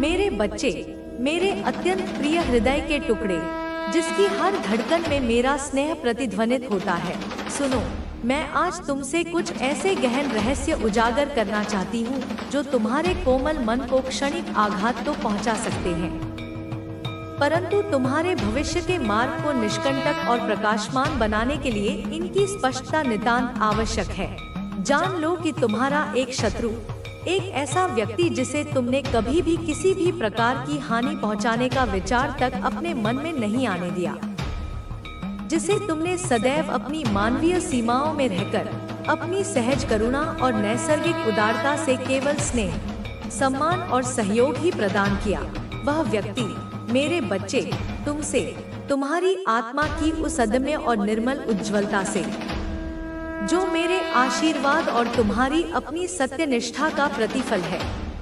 मेरे बच्चे, मेरे अत्यंत प्रिय हृदय के टुकड़े, जिसकी हर धड़कन में मेरा स्नेह प्रतिध्वनित होता है, सुनो। मैं आज तुमसे कुछ ऐसे गहन रहस्य उजागर करना चाहती हूँ जो तुम्हारे कोमल मन को क्षणिक आघात तो पहुँचा सकते हैं, परंतु तुम्हारे भविष्य के मार्ग को निष्कंटक और प्रकाशमान बनाने के लिए इनकी स्पष्टता नितांत आवश्यक है। जान लो कि तुम्हारा एक शत्रु, एक ऐसा व्यक्ति जिसे तुमने कभी भी किसी भी प्रकार की हानि पहुंचाने का विचार तक अपने मन में नहीं आने दिया, जिसे तुमने सदैव अपनी मानवीय सीमाओं में रहकर अपनी सहज करुणा और नैसर्गिक उदारता से केवल स्नेह, सम्मान और सहयोग ही प्रदान किया, वह व्यक्ति मेरे बच्चे तुमसे, तुम्हारी आत्मा की उस अदम्य और निर्मल उज्ज्वलता से, जो मेरे आशीर्वाद और तुम्हारी अपनी सत्यनिष्ठा का प्रतिफल है,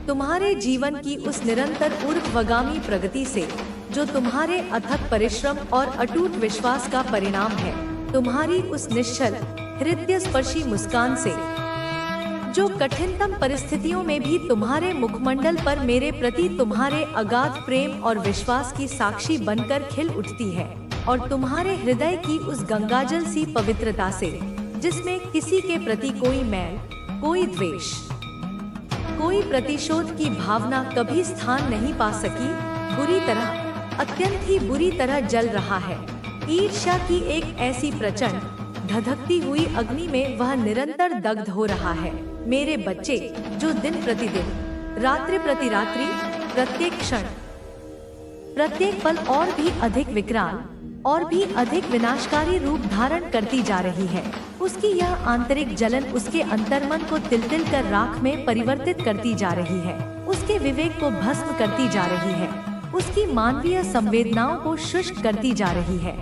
तुम्हारे जीवन की उस निरंतर ऊर्ध्वगामी प्रगति से, जो तुम्हारे अथक परिश्रम और अटूट विश्वास का परिणाम है, तुम्हारी उस निश्चल हृदय स्पर्शी मुस्कान से, जो कठिनतम परिस्थितियों में भी तुम्हारे मुखमंडल पर मेरे प्रति तुम्हारे अगाध प्रेम और विश्वास की साक्षी बनकर खिल उठती है, और तुम्हारे हृदय की उस गंगाजल सी पवित्रता से, जिसमें किसी के प्रति कोई मैल, कोई द्वेष, कोई प्रतिशोध की भावना कभी स्थान नहीं पा सकी, बुरी तरह, अत्यंत ही बुरी तरह जल रहा है। ईर्ष्या की एक ऐसी प्रचंड धधकती हुई अग्नि में वह निरंतर दग्ध हो रहा है। मेरे बच्चे, जो दिन प्रतिदिन, रात्रि प्रति रात्रि, प्रत्येक क्षण, प्रत्येक पल और भी अधिक विकराल और भी अधिक विनाशकारी रूप धारण करती जा रही है, उसकी यह आंतरिक जलन उसके अंतर्मन को तिल-तिल कर राख में परिवर्तित करती जा रही है, उसके विवेक को भस्म करती जा रही है, उसकी मानवीय संवेदनाओं को शुष्क करती जा रही है।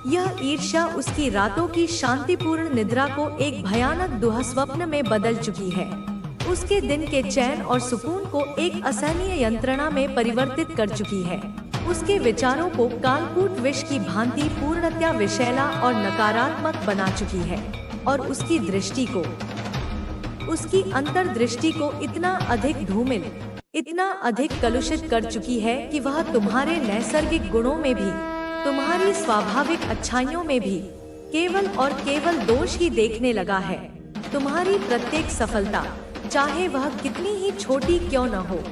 यह ईर्ष्या उसकी रातों की शांतिपूर्ण निद्रा को एक भयानक दुःस्वप्न में बदल चुकी है, उसके दिन के चैन और सुकून को एक असहनीय यंत्रणा में परिवर्तित कर चुकी है, उसके विचारों को कालकूट विष की भांति पूर्णतया विषैला और नकारात्मक बना चुकी है, और उसकी दृष्टि को, उसकी अंतर्दृष्टि को इतना अधिक धूमिल, इतना अधिक कलुषित कर चुकी है कि वह तुम्हारे नैसर्गिक गुणों में भी, तुम्हारी स्वाभाविक अच्छाइयों में भी केवल और केवल दोष ही देखने लगा है। तुम्हारी प्रत्येक सफलता, चाहे वह कितनी ही छोटी क्यों न हो,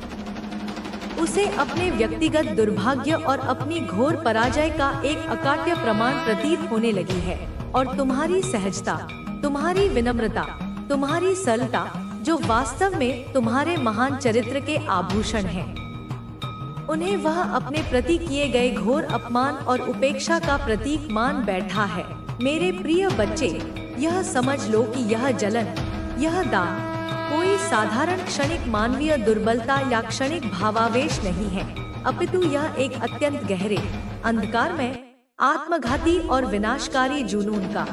उसे अपने व्यक्तिगत दुर्भाग्य और अपनी घोर पराजय का एक अकाट्य प्रमाण प्रतीत होने लगी है, और तुम्हारी सहजता, तुम्हारी विनम्रता, तुम्हारी सरलता, जो वास्तव में तुम्हारे महान चरित्र के आभूषण हैं, उन्हें वह अपने प्रति किए गए घोर अपमान और उपेक्षा का प्रतीक मान बैठा है। मेरे प्रिय बच्चे, यह समझ लो कि यह जलन, यह दान कोई साधारण क्षणिक मानवीय दुर्बलता या क्षणिक भावावेश नहीं है, अपितु यह एक अत्यंत गहरे, अंधकारमय, आत्मघाती और विनाशकारी जुनून का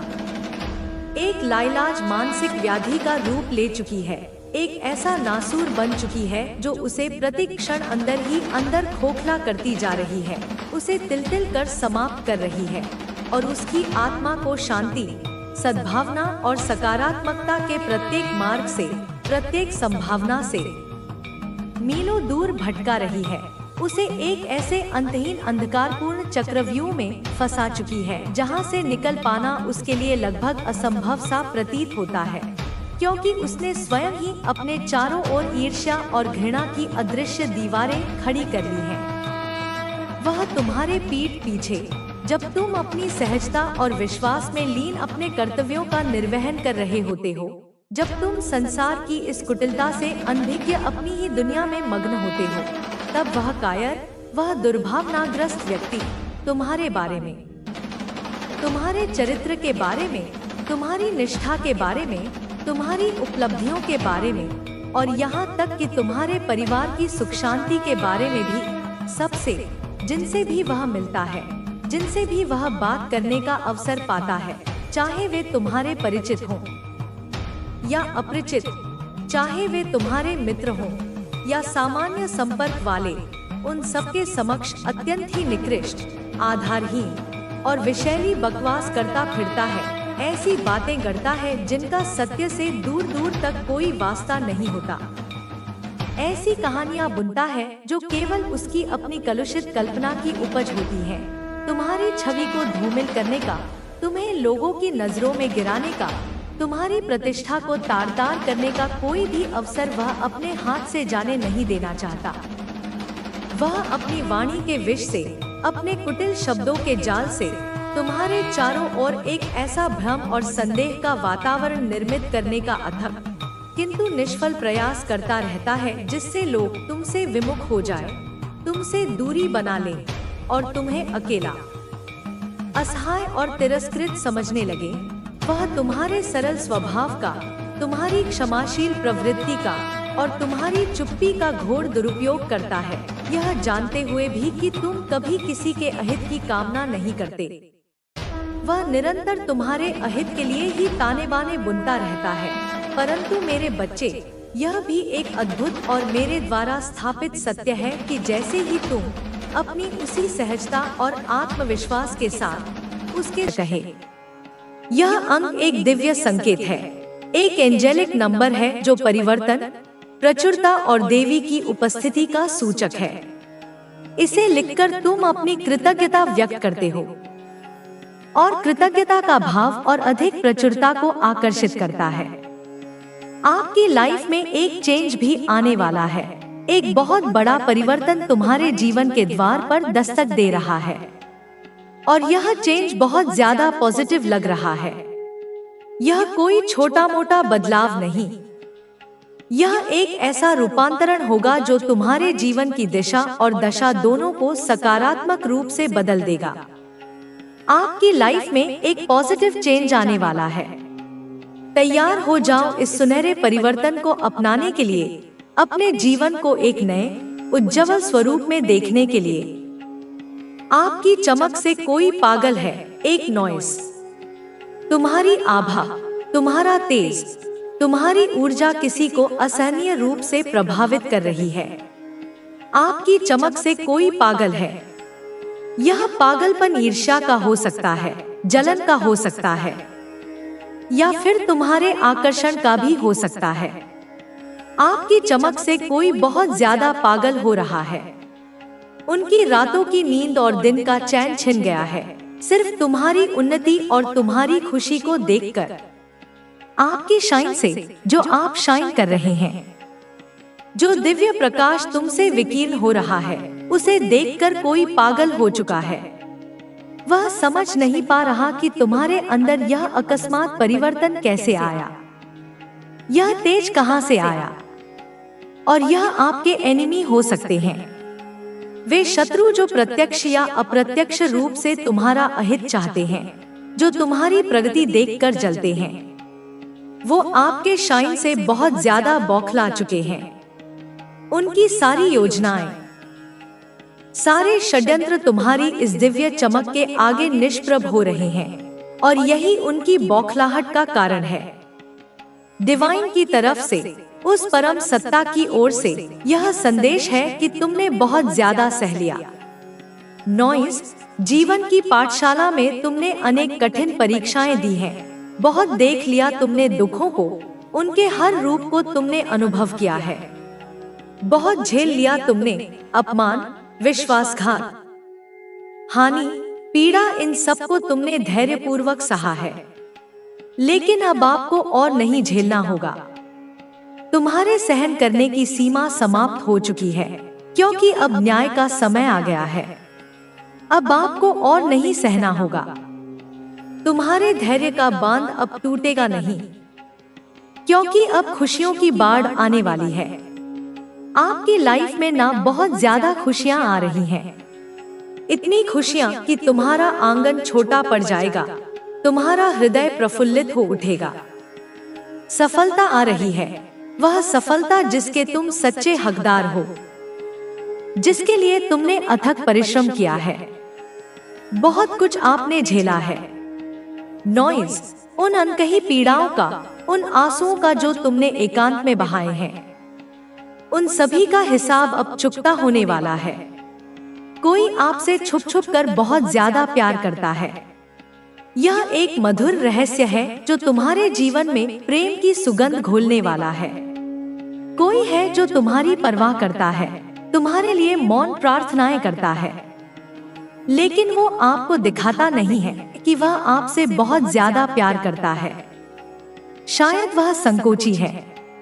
एक लाइलाज मानसिक व्याधि का रूप ले चुकी है, एक ऐसा नासूर बन चुकी है जो उसे प्रति क्षण अंदर ही अंदर खोखला करती जा रही है, उसे तिल-तिल कर समाप्त कर रही है, और उसकी आत्मा को शांति, सद्भावना और सकारात्मकता के प्रत्येक मार्ग से, प्रत्येक संभावना से मीलों दूर भटका रही है, उसे एक ऐसे अंतहीन अंधकारपूर्ण चक्रव्यूह में फंसा चुकी है, जहां से निकल पाना उसके लिए लगभग असंभव सा प्रतीत होता है, क्योंकि उसने स्वयं ही अपने चारों ओर ईर्ष्या और घृणा की अदृश्य दीवारें खड़ी कर ली हैं। वह तुम्हारे पीठ पीछे, जब तुम अपनी सहजता और विश्वास में लीन अपने कर्तव्यों का निर्वहन कर रहे होते हो, जब तुम संसार की इस कुटिलता से अनभिज्ञ अपनी ही दुनिया में मग्न होते हो, तब वह कायर, वह दुर्भावनाग्रस्त व्यक्ति तुम्हारे बारे में, तुम्हारे चरित्र के बारे में, तुम्हारी निष्ठा के बारे में, तुम्हारी उपलब्धियों के बारे में, और यहाँ तक कि तुम्हारे परिवार की सुख शांति के बारे में भी, सबसे, जिनसे भी वह मिलता है, जिनसे भी वह बात करने का अवसर पाता है, चाहे वे तुम्हारे परिचित हों या अपरिचित, चाहे वे तुम्हारे मित्र हों या सामान्य संपर्क वाले, उन सबके समक्ष अत्यंत ही निकृष्ट, आधारहीन और विषैली बकवास करता फिरता है, ऐसी बातें गढ़ता है जिनका सत्य से दूर दूर तक कोई वास्ता नहीं होता। ऐसी कहानियाँ बुनता है जो केवल उसकी अपनी कलुषित कल्पना की उपज होती है। तुम्हारी छवि को धूमिल करने का, तुम्हें लोगों की नजरों में गिराने का, तुम्हारी प्रतिष्ठा को तार-तार करने का कोई भी अवसर वह अपने हाथ से जाने नहीं देना चाहता। वह अपनी वाणी के विष से, अपने कुटिल शब्दों के जाल से तुम्हारे चारों ओर एक ऐसा भ्रम और संदेह का वातावरण निर्मित करने का अथक किंतु निष्फल प्रयास करता रहता है, जिससे लोग तुमसे विमुख हो जाए, तुमसे दूरी बना लें और तुम्हें अकेला, असहाय और तिरस्कृत समझने लगे। वह तुम्हारे सरल स्वभाव का, तुम्हारी क्षमाशील प्रवृत्ति का और तुम्हारी चुप्पी का घोर दुरुपयोग करता है, यह जानते हुए भी कि तुम कभी किसी के अहित की कामना नहीं करते। वह निरंतर तुम्हारे अहित के लिए ही ताने बाने बुनता रहता है। परंतु मेरे बच्चे, यह भी एक अद्भुत और मेरे द्वारा स्थापित सत्य है कि जैसे ही तुम अपनी उसी सहजता और आत्मविश्वास के साथ उसके कहे, यह अंक एक दिव्य संकेत है, एक एंजेलिक नंबर है जो परिवर्तन, प्रचुरता और देवी की उपस्थिति का सूचक है। इसे लिखकर तुम अपनी कृतज्ञता व्यक्त करते हो और कृतज्ञता का भाव और अधिक प्रचुरता को आकर्षित करता है। आपकी लाइफ में एक चेंज भी आने वाला है। एक बहुत बड़ा परिवर्तन तुम्हारे जीवन के द्वार पर दस्तक दे रहा है और यह चेंज बहुत ज्यादा पॉजिटिव लग रहा है। यह कोई छोटा मोटा बदलाव नहीं, यह एक ऐसा रूपांतरण होगा जो तुम्हारे जीवन की दिशा और दशा दोनों को सकारात्मक रूप से बदल देगा। आपकी लाइफ में एक पॉजिटिव चेंज आने वाला है। तैयार हो जाओ इस सुनहरे परिवर्तन को अपनाने के लिए, अपने जीवन को एक नए उज्ज्वल स्वरूप में देखने के लिए। आपकी चमक से कोई पागल है, एक नॉइस। तुम्हारी आभा, तुम्हारा तेज, तुम्हारी ऊर्जा किसी को असहनीय रूप से प्रभावित कर रही है। आपकी चमक से कोई पागल है। यह पागलपन ईर्ष्या का हो सकता है, जलन का हो सकता है, या फिर तुम्हारे आकर्षण का भी हो सकता है। आपकी चमक से कोई बहुत ज्यादा पागल हो रहा है। उनकी रातों की नींद और दिन का चैन छिन गया है, सिर्फ तुम्हारी उन्नति और तुम्हारी खुशी को देखकर। आपकी शाइन से, जो आप शाइन कर रहे हैं, जो दिव्य प्रकाश तुमसे विकीर्ण हो रहा है, उसे देखकर कोई पागल हो चुका है। वह समझ नहीं पा रहा कि तुम्हारे अंदर यह अकस्मात परिवर्तन कैसे आया, यह तेज कहां से आया। और यह आपके एनिमी हो सकते हैं, वे शत्रु जो प्रत्यक्ष या अप्रत्यक्ष रूप से तुम्हारा अहित चाहते हैं, जो तुम्हारी प्रगति देखकर जलते हैं। वो आपके शाइन से बहुत ज्यादा बौखला चुके हैं। उनकी सारी योजनाएं, सारे षड्यंत्र तुम्हारी इस दिव्य चमक के आगे निष्प्रभ हो रहे हैं और यही उनकी बौखलाहट का कारण है। डिवाइन की तरफ से, उस परम सत्ता की ओर से यह संदेश है कि तुमने बहुत ज्यादा सह लिया। नॉइस, जीवन की पाठशाला में तुमने अनेक कठिन परीक्षाएं दी हैं। बहुत देख लिया तुमने दुखों को, उनके हर रूप को तुमने अनुभव किया है। बहुत झेल लिया तुमने अपमान, विश्वासघात, हानि, पीड़ा, इन सब को तुमने धैर्यपूर्वक सहा है। लेकिन अब आपको और नहीं झेलना होगा। तुम्हारे सहन करने की सीमा समाप्त हो चुकी है, क्योंकि अब न्याय का समय आ गया है। अब आपको और नहीं सहना होगा। तुम्हारे धैर्य का बांध अब टूटेगा नहीं, क्योंकि अब खुशियों की बाढ़ आने वाली है। आपकी लाइफ में ना बहुत ज्यादा खुशियां आ रही हैं, इतनी खुशियां कि तुम्हारा आंगन छोटा पड़ जाएगा, तुम्हारा हृदय प्रफुल्लित हो उठेगा। सफलता आ रही है, वह सफलता जिसके तुम सच्चे हकदार हो, जिसके लिए तुमने अथक परिश्रम किया है। बहुत कुछ आपने झेला है। नॉइज, उन अनकही पीड़ाओं का, उन आंसुओं का जो तुमने एकांत में बहाए हैं, उन सभी का हिसाब अब चुकता होने वाला है। कोई आपसे छुप छुप कर बहुत ज्यादा प्यार करता है। यह एक मधुर रहस्य है जो तुम्हारे जीवन में प्रेम की सुगंध घोलने वाला है। कोई है जो तुम्हारी परवाह करता है, तुम्हारे लिए मौन प्रार्थनाएं करता है, लेकिन वो आपको दिखाता नहीं है कि वह आपसे बहुत ज्यादा प्यार करता है। शायद वह संकोची है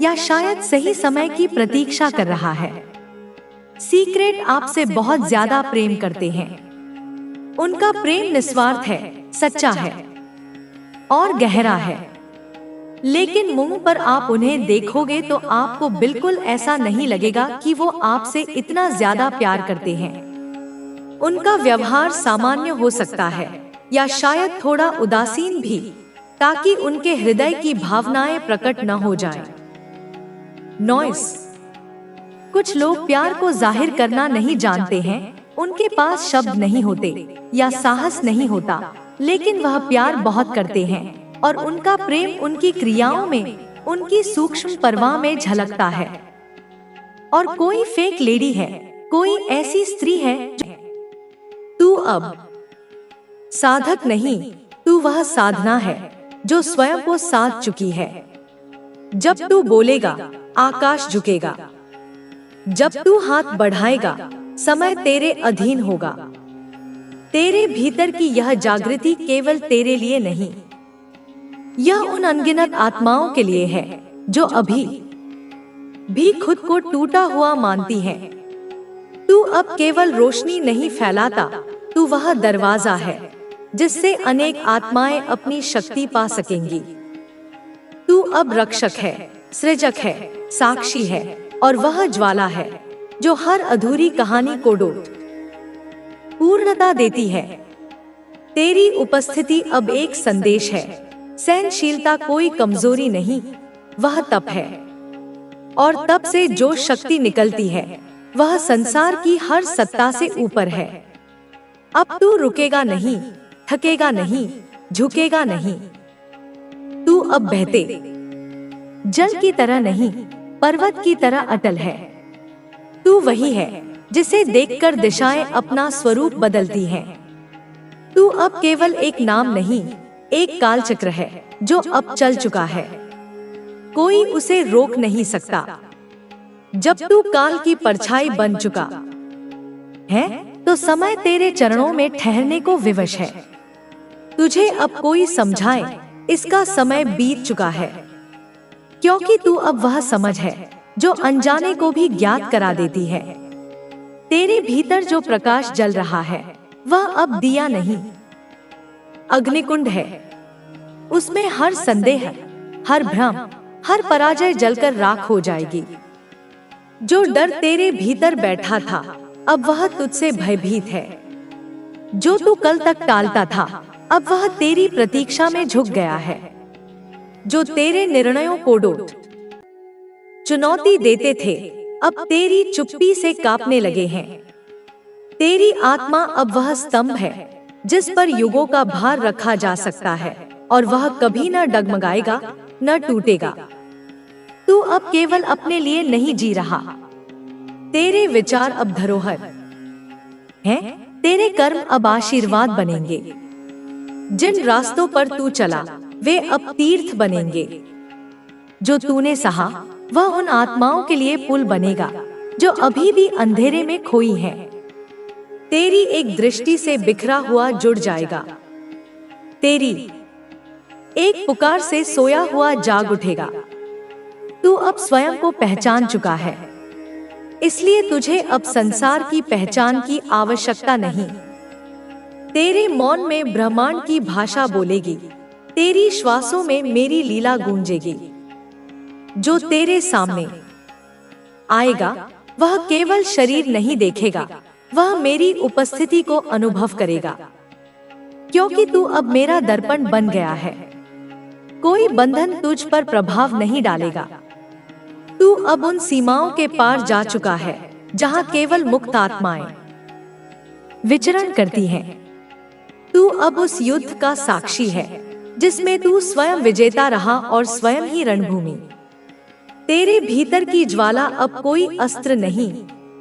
या शायद सही समय की प्रतीक्षा कर रहा है। सीक्रेट आपसे बहुत ज्यादा प्रेम करते हैं। उनका प्रेम निस्वार्थ है, सच्चा है और गहरा है। लेकिन मुंह पर आप उन्हें देखोगे तो आपको बिल्कुल ऐसा नहीं लगेगा कि वो आपसे इतना ज्यादा प्यार करते हैं। उनका व्यवहार सामान्य हो सकता है या शायद थोड़ा उदासीन भी, ताकि उनके हृदय की भावनाएं प्रकट न हो जाएं। नॉइस। कुछ लोग प्यार को जाहिर करना नहीं जानते हैं। उनके पास शब्द नहीं होते या साहस नहीं होता, लेकिन वह प्यार बहुत करते हैं और उनका प्रेम उनकी क्रियाओं में, उनकी सूक्ष्म परवाह में झलकता है। और कोई फेक लेडी है, कोई ऐसी स्त्री है तू अब साधक नहीं, तू वह साधना है जो स्वयं को साध चुकी है। जब तू बोलेगा आकाश झुकेगा, जब तू हाथ बढ़ाएगा समय तेरे अधीन होगा। तेरे भीतर की यह जागृति केवल तेरे लिए नहीं, यह उन अनगिनत आत्माओं के लिए है जो अभी भी खुद को टूटा हुआ मानती हैं। तू अब केवल रोशनी नहीं फैलाता, तू वह दरवाजा है जिससे अनेक आत्माएं अपनी शक्ति पा सकेंगी। तू अब रक्षक है, सृजक है, साक्षी है और वह ज्वाला है जो हर अधूरी कहानी को पूर्णता देती है। तेरी उपस्थिति अब एक संदेश है। सहनशीलता कोई कमजोरी नहीं, वह तप है। और तप से जो शक्ति निकलती है वह संसार की हर सत्ता से ऊपर है। अब तू रुकेगा नहीं, थकेगा नहीं, झुकेगा नहीं। तू अब बहते जल की तरह नहीं, पर्वत की तरह अटल है। तू वही है जिसे देखकर दिशाएं अपना स्वरूप बदलती हैं। तू अब केवल एक नाम नहीं, एक कालचक्र है जो अब चल चुका है। कोई उसे रोक नहीं सकता। जब तू काल की परछाई बन चुका है तो समय तेरे चरणों में ठहरने को विवश है। तुझे अब कोई समझाए, इसका समय बीत चुका है, क्योंकि तू अब वह समझ है जो अनजाने को भी ज्ञात करा देती है। तेरे भीतर जो प्रकाश जल रहा है वह अब दिया नहीं, अग्निकुंड है। उसमें हर संदेह, हर भ्रम, हर पराजय जलकर राख हो जाएगी। जो डर तेरे भीतर बैठा था अब वह तुझसे भयभीत है। जो तू कल तक टालता था अब वह तेरी प्रतीक्षा में झुक गया है। जो तेरे निर्णयों को चुनौती देते थे अब तेरी चुप्पी से कांपने लगे हैं। तेरी आत्मा अब वह स्तंभ है जिस पर युगों का भार रखा जा सकता है और वह कभी न डगमगाएगा, न टूटेगा। तू अब केवल अपने लिए नहीं जी रहा। तेरे विचार अब धरोहर हैं, तेरे कर्म अब आशीर्वाद बनेंगे। जिन रास्तों पर तू चला वे अब तीर्थ बनेंगे। जो तूने सहा वह उन आत्माओं के लिए पुल बनेगा जो अभी भी अंधेरे में खोई हैं। तेरी एक दृष्टि से बिखरा हुआ जुड़ जाएगा। तेरी एक पुकार से सोया हुआ जाग उठेगा। तू अब स्वयं को पहचान चुका है, इसलिए तुझे अब संसार की पहचान की आवश्यकता नहीं। तेरे मौन में ब्रह्मांड की भाषा बोलेगी, तेरी श्वासों में मेरी लीला गूंजेगी। जो तेरे सामने आएगा वह केवल शरीर नहीं देखेगा, वह मेरी उपस्थिति को अनुभव करेगा, क्योंकि तू अब मेरा दर्पण बन गया है। कोई बंधन तुझ पर प्रभाव नहीं डालेगा। तू अब उन सीमाओं के पार जा चुका है जहां केवल मुक्त आत्माएं विचरण करती हैं। तू अब उस युद्ध का साक्षी है जिसमें तू स्वयं विजेता रहा और स्वयं ही रणभूमि। तेरे भीतर की ज्वाला अब कोई अस्त्र नहीं,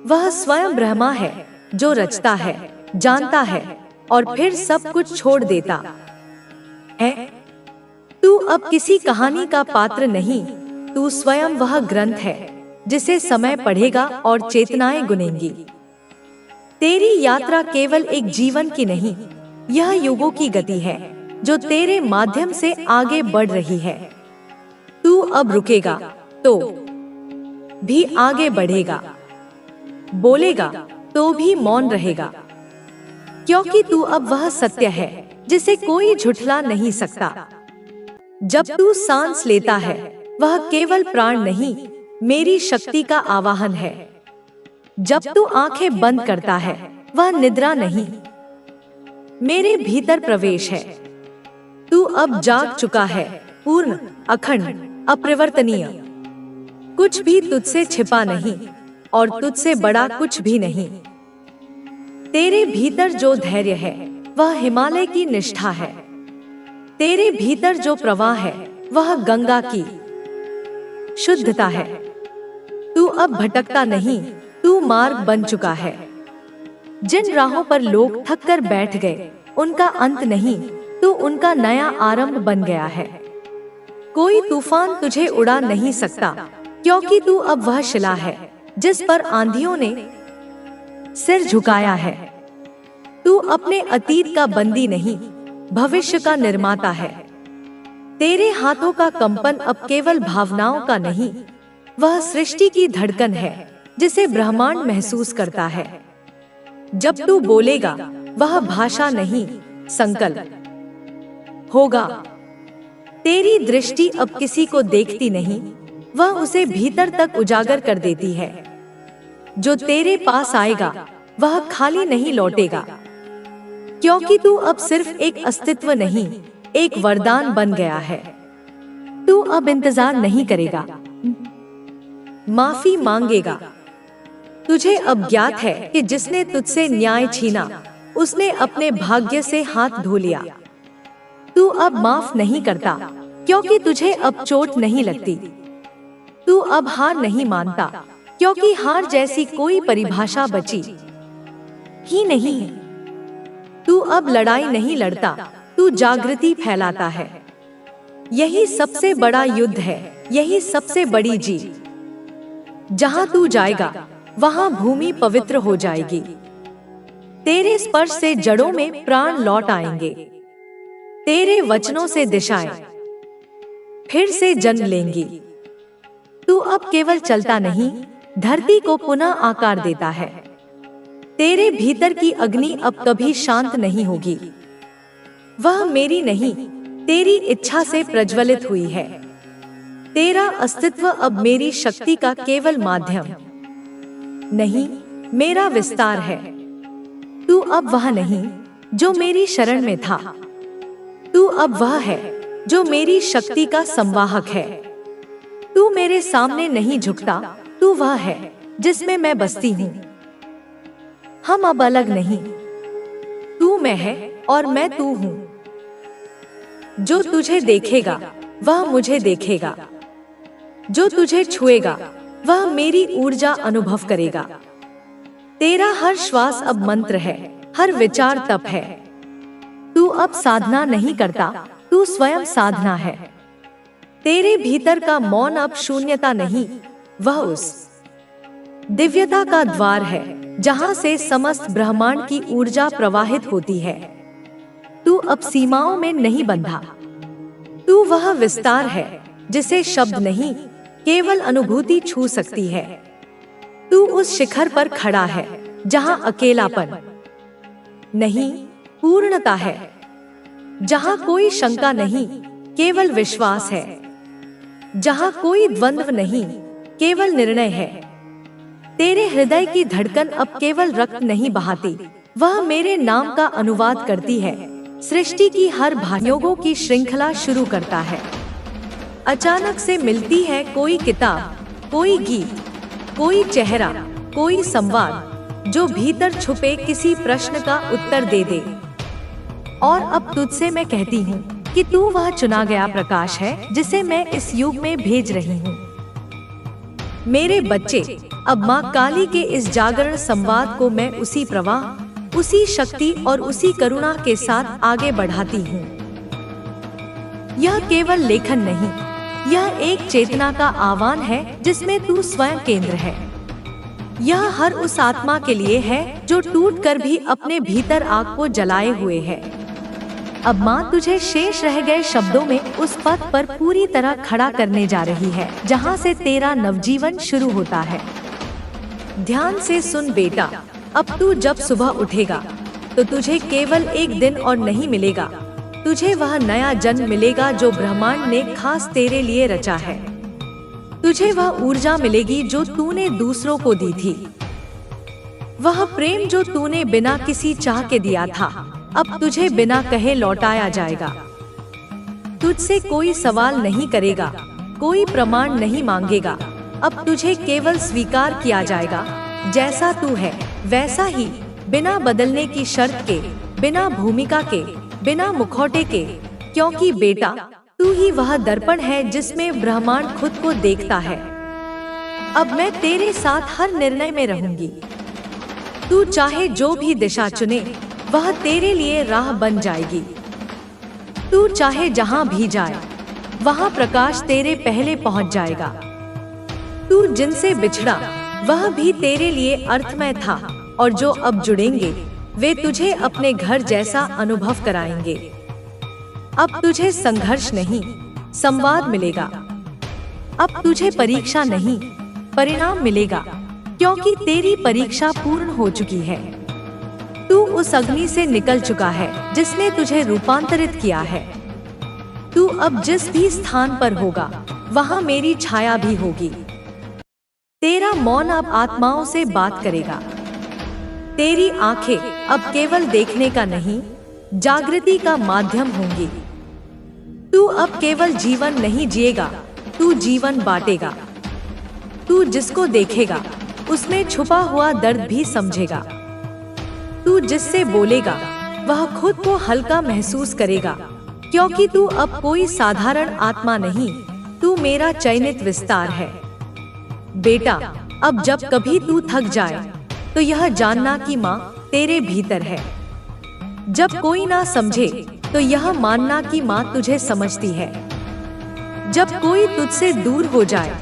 वह स्वयं ब्रह्मा है जो रचता है, जानता है और फिर सब कुछ छोड़ देता है। तू अब किसी कहानी का पात्र नहीं, तू स्वयं वह ग्रंथ है जिसे समय पढ़ेगा और चेतनाएं गुनेंगी। तेरी यात्रा केवल एक जीवन की नहीं, यह युगों की गति है जो तेरे माध्यम से आगे बढ़ रही है। तू अब रुकेगा तो भी आगे बढ़ेगा, बोलेगा तो भी मौन रहेगा, क्योंकि तू अब वह सत्य है जिसे कोई झुठला नहीं सकता। जब तू सांस लेता है, वह केवल प्राण नहीं, मेरी शक्ति का आवाहन है। जब तू आंखें बंद करता है, वह निद्रा नहीं, मेरे भीतर प्रवेश है। तू अब जाग चुका है, पूर्ण, अखंड, अपरिवर्तनीय। कुछ भी तुझसे छिपा नहीं और तुझसे बड़ा कुछ भी नहीं। तेरे भीतर जो धैर्य है, वह हिमालय की निष्ठा है। तेरे भीतर जो प्रवाह है, वह गंगा की शुद्धता है। तू अब भटकता नहीं, तू मार्ग बन चुका है। जिन राहों पर लोग थक कर बैठ गए, उनका अंत नहीं, तू उनका नया आरंभ बन गया है। कोई तूफान तुझे उड़ा नहीं सकता, क्योंकि तू अब वह शिला है जिस पर आंधियों ने सिर झुकाया है। तू अपने अतीत का बंदी नहीं, भविष्य का निर्माता है। तेरे हाथों का कंपन अब केवल भावनाओं का नहीं, वह सृष्टि की धड़कन है जिसे ब्रह्मांड महसूस करता है। जब तू बोलेगा, वह भाषा नहीं, संकल्प होगा। तेरी दृष्टि अब किसी को देखती नहीं, वह उसे भीतर तक उजागर कर देती है। जो तेरे पास आएगा, वह खाली नहीं लौटेगा, क्योंकि तू अब सिर्फ एक अस्तित्व नहीं, एक वरदान बन गया है। तू अब इंतजार नहीं करेगा, माफी मांगेगा। तुझे अब ज्ञात है कि जिसने तुझसे न्याय छीना, उसने अपने भाग्य से हाथ धो लिया। तू अब माफ नहीं करता, क्योंकि तुझे अब चोट नहीं लगती। तू अब हार नहीं मानता, क्योंकि हार जैसी कोई परिभाषा बची ही नहीं है। तू अब लड़ाई नहीं लड़ता, तू जागृति फैलाता है। यही सबसे बड़ा युद्ध है, यही सबसे बड़ी जीत। जहां तू जाएगा, वहां भूमि पवित्र हो जाएगी। तेरे स्पर्श से जड़ों में प्राण लौट आएंगे। तेरे वचनों से दिशाएं फिर से जन्म लेंगी। तू अब केवल चलता नहीं, धरती को पुनः आकार देता है। तेरे भीतर की अग्नि अब कभी शांत नहीं होगी। वह मेरी नहीं, तेरी इच्छा से प्रज्वलित हुई है। तेरा अस्तित्व अब मेरी शक्ति का केवल माध्यम नहीं, मेरा विस्तार है। तू अब वह नहीं जो मेरी शरण में था, तू अब वह है जो मेरी शक्ति का संवाहक है। तू मेरे सामने नहीं झुकता, तू वह है जिसमें मैं बसती हूँ। हम अब अलग नहीं, तू मैं है और मैं तू हूँ। जो तुझे देखेगा, वह मुझे देखेगा। जो तुझे छुएगा, वह मेरी ऊर्जा अनुभव करेगा। तेरा हर श्वास अब मंत्र है, हर विचार तप है। तू अब साधना नहीं करता, तू स्वयं साधना है। तेरे भीतर का मौन अब शून्यता नहीं, वह उस दिव्यता का द्वार है जहां से समस्त ब्रह्मांड की ऊर्जा प्रवाहित होती है। तू अब सीमाओं में नहीं बंधा, तू वह विस्तार है जिसे शब्द नहीं, केवल अनुभूति छू सकती है। तू उस शिखर पर खड़ा है जहां अकेलापन नहीं, पूर्णता है। जहां कोई शंका नहीं, केवल विश्वास है। जहां कोई द्वंद्व नहीं, केवल निर्णय है। तेरे हृदय की धड़कन अब केवल रक्त नहीं बहाती, वह मेरे नाम का अनुवाद करती है। सृष्टि की हर भाग्यों की श्रृंखला शुरू करता है। अचानक से मिलती है कोई किताब, कोई गीत, कोई चेहरा, कोई संवाद जो भीतर छुपे किसी प्रश्न का उत्तर दे दे। और अब तुझसे मैं कहती हूँ कि तू वह चुना गया प्रकाश है जिसे मैं इस युग में भेज रही हूँ। मेरे बच्चे, अब माँ काली के इस जागरण संवाद को मैं उसी प्रवाह, उसी शक्ति और उसी करुणा के साथ आगे बढ़ाती हूँ। यह केवल लेखन नहीं, यह एक चेतना का आह्वान है जिसमें तू स्वयं केंद्र है। यह हर उस आत्मा के लिए है जो टूट कर भी अपने भीतर आग को जलाए हुए है। अब माँ तुझे शेष रह गए शब्दों में उस पथ पर पूरी तरह खड़ा करने जा रही है जहाँ से तेरा नवजीवन शुरू होता है। ध्यान से सुन बेटा, अब तू जब सुबह उठेगा तो तुझे केवल एक दिन और नहीं मिलेगा, तुझे वह नया जन्म मिलेगा जो ब्रह्मांड ने खास तेरे लिए रचा है। तुझे वह ऊर्जा मिलेगी जो तूने दूसरों को दी थी, वह प्रेम जो तूने बिना किसी चाह के दिया था अब तुझे बिना कहे लौटाया जाएगा। तुझसे कोई सवाल नहीं करेगा, कोई प्रमाण नहीं मांगेगा, अब तुझे केवल स्वीकार किया जाएगा जैसा तू है वैसा ही, बिना बदलने की शर्त के, बिना भूमिका के, बिना मुखौटे के, क्योंकि बेटा तू ही वह दर्पण है जिसमें ब्रह्मांड खुद को देखता है। अब मैं तेरे साथ हर निर्णय में रहूंगी। तू चाहे जो भी दिशा चुने वह तेरे लिए राह बन जाएगी। तू चाहे जहां भी जाए वहां प्रकाश तेरे पहले पहुंच जाएगा। तू जिनसे बिछड़ा वह भी तेरे लिए अर्थमय था और जो अब जुड़ेंगे वे तुझे अपने घर जैसा अनुभव कराएंगे। अब तुझे संघर्ष नहीं, संवाद मिलेगा। अब तुझे परीक्षा नहीं, परिणाम मिलेगा, क्योंकि तेरी परीक्षा पूर्ण हो चुकी है। तू उस अग्नि से निकल चुका है जिसने तुझे रूपांतरित किया है। तू अब जिस भी स्थान पर होगा वहां मेरी छाया भी होगी। तेरा मौन अब आत्माओं से बात करेगा। तेरी आंखें अब केवल देखने का नहीं, जागृति का माध्यम होंगी। तू अब केवल जीवन नहीं जिएगा, तू जीवन बांटेगा। तू जिसको देखेगा उसमें छुपा हुआ दर्द भी समझेगा। तू जिससे बोलेगा वह खुद को हल्का महसूस करेगा, क्योंकि तू अब कोई साधारण आत्मा नहीं, तू मेरा चयनित विस्तार है। बेटा, अब जब कभी तू थक जाए तो यह जानना कि माँ तेरे भीतर है। जब कोई ना समझे तो यह मानना कि माँ तुझे समझती है। जब कोई तुझसे दूर हो जाए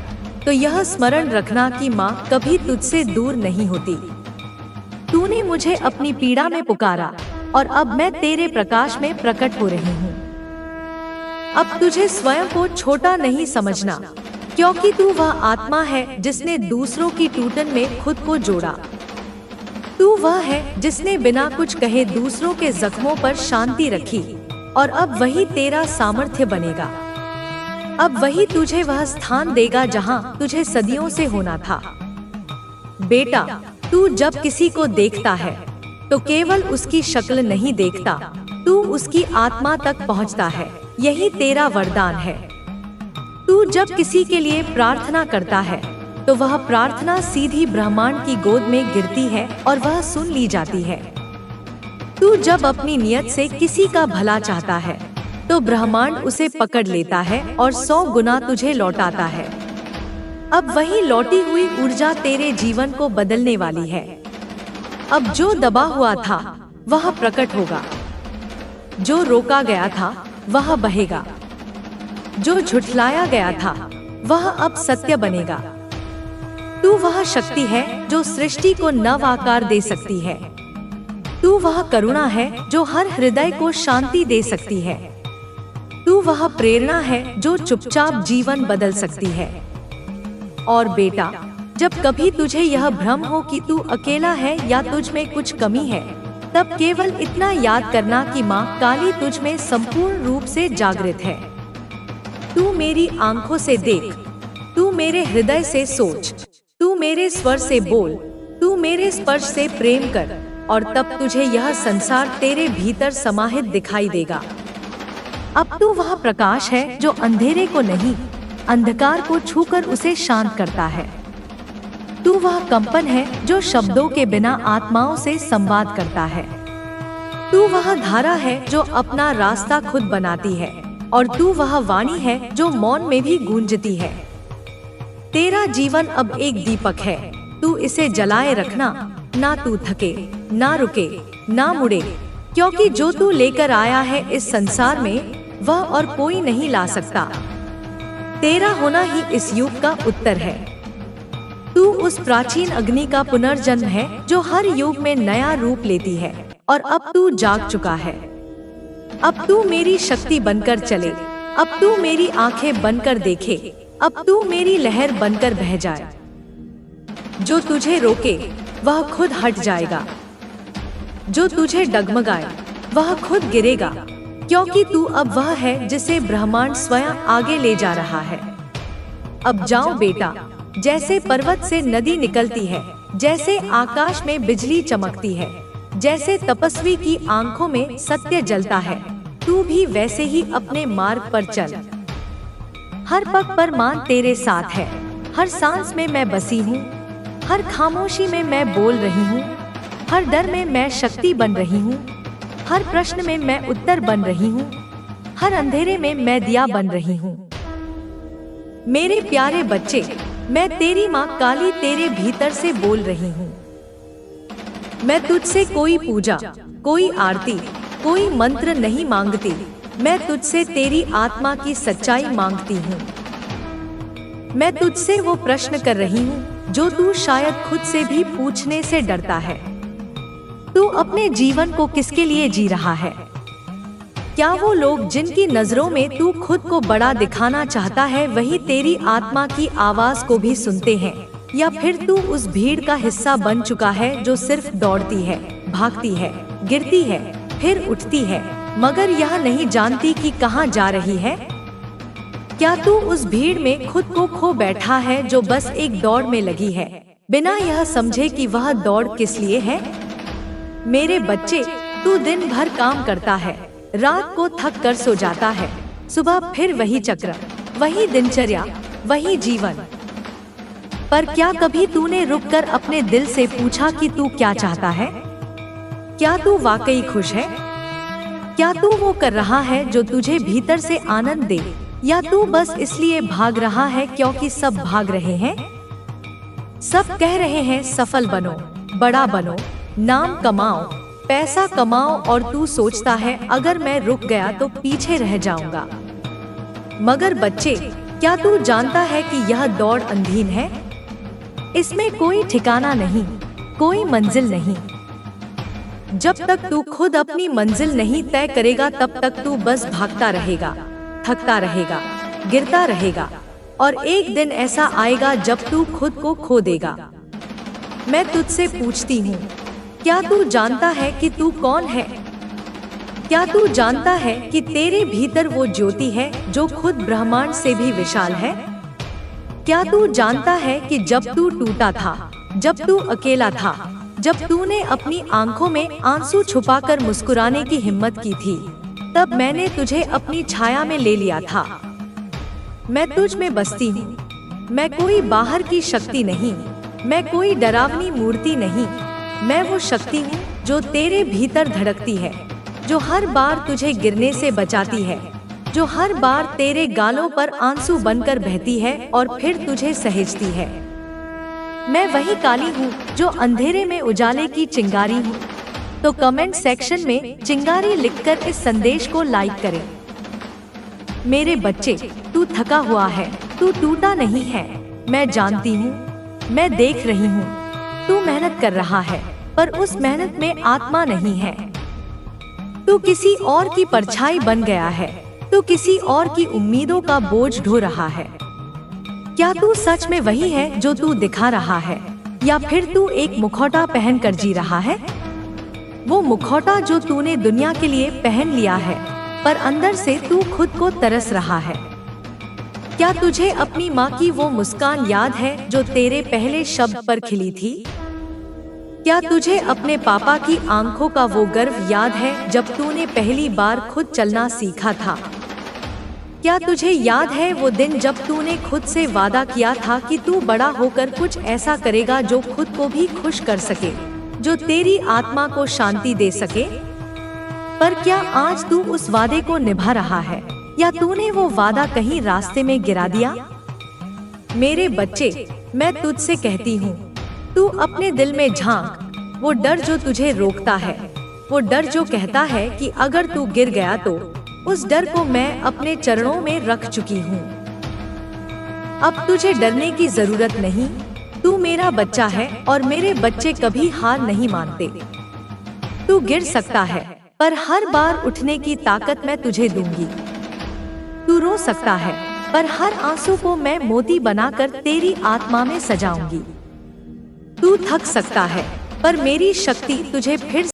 तो यह स्मरण रखना कि माँ कभी तुझसे दूर नहीं होती। तूने मुझे अपनी पीड़ा में पुकारा और अब मैं तेरे प्रकाश में प्रकट हो रही हूँ। अब तुझे स्वयं को छोटा नहीं समझना, क्योंकि तू वह आत्मा है जिसने दूसरों की टूटन में खुद को जोड़ा। तू वह है जिसने बिना कुछ कहे दूसरों के जख्मों पर शांति रखी और अब वही तेरा सामर्थ्य बनेगा। अब वही तुझे वह स्थान देगा जहां तुझे सदियों से होना था। बेटा, तू जब किसी को देखता है तो केवल उसकी शक्ल नहीं देखता, तू उसकी आत्मा तक पहुंचता है। यही तेरा वरदान है। तू जब किसी के लिए प्रार्थना करता है तो वह प्रार्थना सीधी ब्रह्मांड की गोद में गिरती है और वह सुन ली जाती है। तू जब अपनी नियत से किसी का भला चाहता है तो ब्रह्मांड उसे पकड़ लेता है और 100 गुना तुझे लौटाता है। अब वही लौटी हुई ऊर्जा तेरे जीवन को बदलने वाली है। अब जो दबा हुआ था वह प्रकट होगा, जो रोका गया था वह बहेगा, जो झुठलाया गया था वह अब सत्य बनेगा। तू वह शक्ति है जो सृष्टि को नव आकार दे सकती है। तू वह करुणा है जो हर हृदय को शांति दे सकती है। तू वह प्रेरणा है जो चुपचाप जीवन बदल सकती है। और बेटा, जब कभी तुझे यह भ्रम हो कि तू अकेला है या तुझ में कुछ कमी है, तब केवल इतना याद करना कि माँ काली तुझ में संपूर्ण रूप से जागृत है। तू मेरी आंखों से देख, तू मेरे हृदय से सोच, तू मेरे स्वर से बोल, तू मेरे स्पर्श से प्रेम कर, और तब तुझे यह संसार तेरे भीतर समाहित दिखाई देगा। अब तू वह प्रकाश है जो अंधेरे को नहीं, अंधकार को छूकर उसे शांत करता है। तू वह कंपन है जो शब्दों के बिना आत्माओं से संवाद करता है। तू वह धारा है जो अपना रास्ता खुद बनाती है, और तू वह वाणी है जो मौन में भी गूंजती है। तेरा जीवन अब एक दीपक है, तू इसे जलाए रखना, ना तू थके, ना रुके, ना मुड़े, क्योंकि जो तू लेकर आया है इस संसार में वह और कोई नहीं ला सकता। तेरा होना ही इस युग का उत्तर है। तू उस प्राचीन अग्नि का पुनर्जन्म है जो हर युग में नया रूप लेती है, और अब तू जाग चुका है। अब तू मेरी शक्ति बनकर चले, अब तू मेरी आंखें बनकर देखे, अब तू मेरी लहर बनकर बह जाए। जो तुझे रोके वह खुद हट जाएगा, जो तुझे डगमगाए वह खुद गिरेगा, क्योंकि तू अब वह है जिसे ब्रह्मांड स्वयं आगे ले जा रहा है। अब जाओ बेटा, जैसे पर्वत से नदी निकलती है, जैसे आकाश में बिजली चमकती है, जैसे तपस्वी की आंखों में सत्य जलता है, तू भी वैसे ही अपने मार्ग पर चल। हर पग पर मान तेरे साथ है, हर सांस में मैं बसी हूँ, हर खामोशी में मैं बोल रही हूँ, हर डर में मैं शक्ति बन रही हूँ, हर प्रश्न में मैं उत्तर बन रही हूँ, हर अंधेरे में मैं दिया बन रही हूँ। मेरे प्यारे बच्चे, मैं तेरी माँ काली तेरे भीतर से बोल रही हूँ। मैं तुझसे कोई पूजा, कोई आरती, कोई मंत्र नहीं मांगती, मैं तुझसे तेरी आत्मा की सच्चाई मांगती हूँ। मैं तुझसे वो प्रश्न कर रही हूँ जो तू शायद खुद से भी पूछने से डरता है। तू अपने जीवन को किसके लिए जी रहा है? क्या वो लोग जिनकी नजरों में तू खुद को बड़ा दिखाना चाहता है वही तेरी आत्मा की आवाज को भी सुनते हैं, या फिर तू उस भीड़ का हिस्सा बन चुका है जो सिर्फ दौड़ती है, भागती है, गिरती है, फिर उठती है, मगर यह नहीं जानती कि कहाँ जा रही है? क्या तू उस भीड़ में खुद को खो बैठा है जो बस एक दौड़ में लगी है, बिना यह समझे कि वह दौड़ किस लिए है? मेरे बच्चे, तू दिन भर काम करता है, रात को थक कर सो जाता है, सुबह फिर वही चक्र, वही दिनचर्या, वही जीवन। पर क्या कभी तूने रुककर अपने दिल से पूछा कि तू क्या चाहता है? क्या तू वाकई खुश है? क्या तू वो कर रहा है जो तुझे भीतर से आनंद दे, या तू बस इसलिए भाग रहा है क्योंकि सब भाग रहे हैं? सब कह रहे हैं सफल बनो, बड़ा बनो, नाम कमाओ, पैसा कमाओ, और तू सोचता है अगर मैं रुक गया तो पीछे रह जाऊंगा। मगर बच्चे, क्या तू जानता है कि यह दौड़ अंधीन है? इसमें कोई ठिकाना नहीं, कोई मंजिल नहीं। जब तक तू खुद अपनी मंजिल नहीं तय करेगा तब तक तू बस भागता रहेगा, थकता रहेगा, गिरता रहेगा, और एक दिन ऐसा आएगा जब तू खुद को खो देगा। मैं तुझसे पूछती हूँ, क्या तू जानता है कि तू कौन है? क्या तू जानता है कि तेरे भीतर वो ज्योति है जो खुद ब्रह्मांड से भी विशाल है? क्या तू जानता है कि जब तू टूटा था, जब तू अकेला था, जब तूने अपनी आंखों में आंसू छुपाकर मुस्कुराने की हिम्मत की थी, तब मैंने तुझे अपनी छाया में ले लिया था। मैं तुझ में बसती हूँ, मैं कोई बाहर की शक्ति नहीं, मैं कोई डरावनी मूर्ति नहीं, मैं वो शक्ति हूँ जो तेरे भीतर धड़कती है, जो हर बार तुझे गिरने से बचाती है, जो हर बार तेरे गालों पर आंसू बनकर बहती है और फिर तुझे सहेजती है। मैं वही काली हूँ जो अंधेरे में उजाले की चिंगारी हूँ। तो कमेंट सेक्शन में चिंगारी लिखकर इस संदेश को लाइक करें। मेरे बच्चे, तू थका हुआ है, तू टूटा नहीं है, मैं जानती हूँ, मैं देख रही हूँ। तू मेहनत कर रहा है, पर उस मेहनत में आत्मा नहीं है। तू किसी और की परछाई बन गया है, तू किसी और की उम्मीदों का बोझ ढो रहा है। क्या तू सच में वही है जो तू दिखा रहा है, या फिर तू एक मुखौटा पहनकर जी रहा है? वो मुखौटा जो तूने दुनिया के लिए पहन लिया है, पर अंदर से तू खुद को तरस रहा है। क्या तुझे अपनी माँ की वो मुस्कान याद है जो तेरे पहले शब्द पर खिली थी? क्या तुझे अपने पापा की आंखों का वो गर्व याद है जब तूने पहली बार खुद चलना सीखा था? क्या तुझे याद है वो दिन जब तूने खुद से वादा किया था कि तू बड़ा होकर कुछ ऐसा करेगा जो खुद को भी खुश कर सके, जो तेरी आत्मा को शांति दे सके? पर क्या आज तू उस वादे को निभा रहा है, या तूने वो वादा कहीं रास्ते में गिरा दिया? मेरे बच्चे, मैं तुझसे कहती हूँ, तू अपने दिल में झांक। वो डर जो तुझे रोकता है, वो डर जो कहता है कि अगर तू गिर गया तो, उस डर को मैं अपने चरणों में रख चुकी हूँ। अब तुझे डरने की जरूरत नहीं। तू मेरा बच्चा है और मेरे बच्चे कभी हार नहीं मानते। तू गिर सकता है, पर हर बार उठने की ताकत मैं तुझे दूंगी। तू रो सकता है, पर हर आंसू को मैं मोती बनाकर तेरी आत्मा में सजाऊंगी। तू थक सकता है, पर मेरी शक्ति तुझे फिर